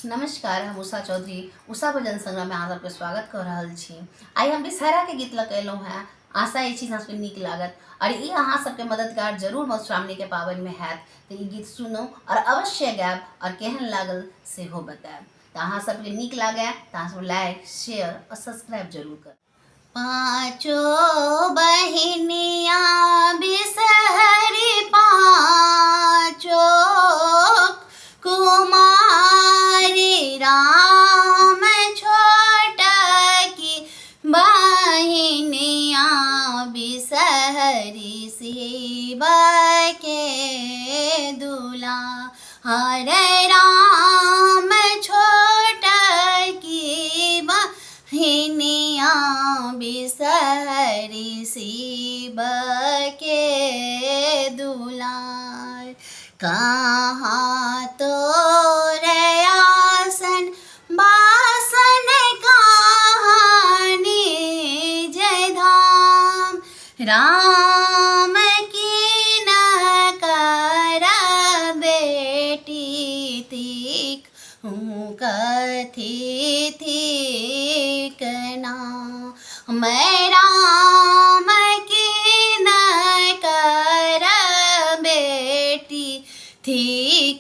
नमस्कार, हम उषा चौधरी उषा भजन संग्रह में अहाँ सबके स्वागत कर रहल छी। आई हम विषहरा के गीत लग अयलहुँ हैं। आशा अछि अहाँ सबके नीक लागत और ई अहाँ सबके मददगार जरूर मधुश्रावणी के पाबनि में हैत। तो ई गीत सुनू और अवश्य गायब और केहन लागल सेहो बतायब। तो अहाँ सबके नीक लागे तो अहाँ सब लाइक शेयर और सब्सक्राइब जरूर कर। पाँचों बहिनिया बिसहरी पाँचों कुमारी राम छोटकी बहिनिया बिसहरी शिव के दूल्हा हरे राम छोटकी बहिनिया बिसहरी शिव के दूल्हा कहाँ तोरे आसन बासन कहानी जय धाम राम की न कर बेटी तीक कथी थीक ना मैं राम की न कर बेटी थी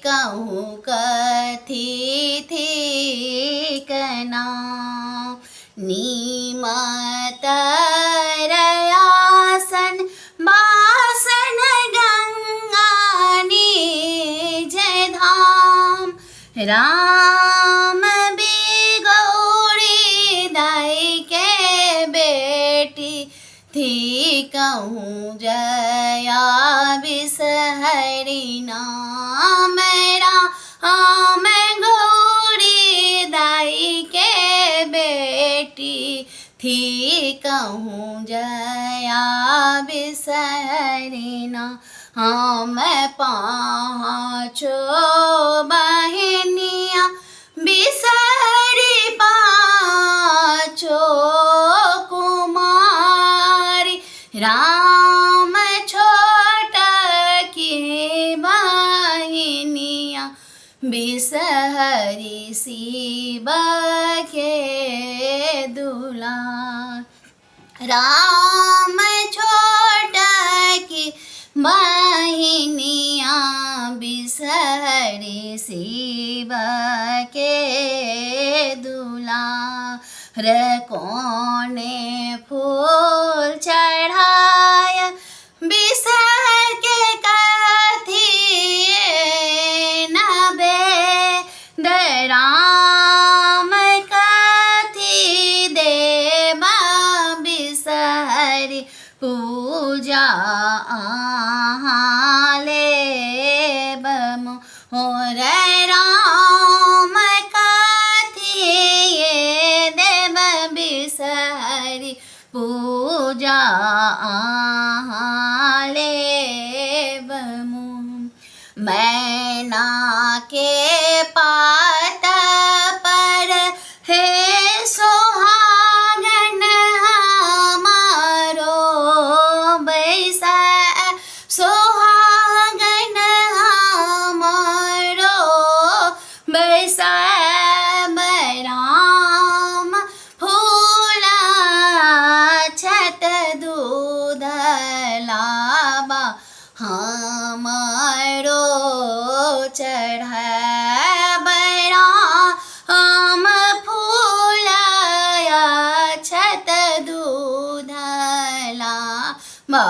कहूँ कथी थी कना नीमत रयासन बासन गंगा जय धाम राम बिगौरी दाई के बेटी थी कहूँ जया बिसहरी नाम राम गौरी दाई के बेटी थी कहूँ जया बिसहरी नाम हम पाँचों बहिनिया बिसहरी पाँचों कुमारी राम छोटकी बहिनिया बिसहरी शिव के दूल्हा राम छोटकी बहिनिया बिसहरी शिव के दूल्हा रे कोने फूल चढ़ाया बिसहर के कथी नबे राम कथी देव बिसहरी पूजा लेब मोर राम कथी देव बिसहरी पूजा लेब मैना के पात पर हे सोहागन हमारो बैसा सोहागन हमारो बैसा राम फूला छत दूध लाबा हमारो चढ़ब राम फूलाया छत दूध लाबा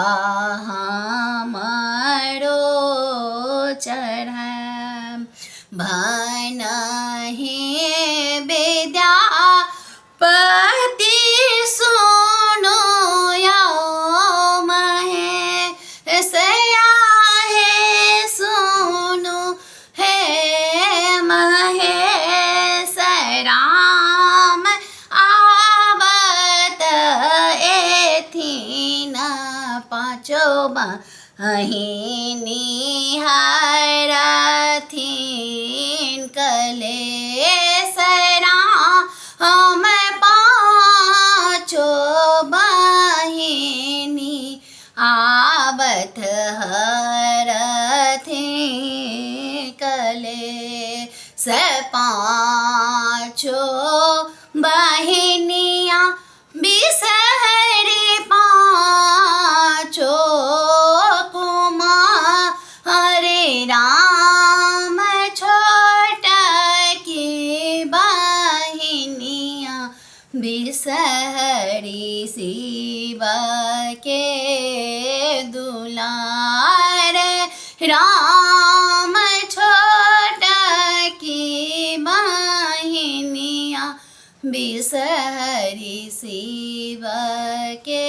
हमारो चढ़ब भनहि विद्यापति सुनो यो महेश हे सुनो हे महेश राम आवत एथिन पाँचों बहिनी हरथिन कलेश राम पाँचों बहिनी आवत हरथिन कलेश पाँचो बहिनिया बिसहरी पाँचो कुमार हरे राम छोटकी बहिनिया बिसहरी शिव के दुलार राम छोटकी बहिनिया बिसहरी शिव के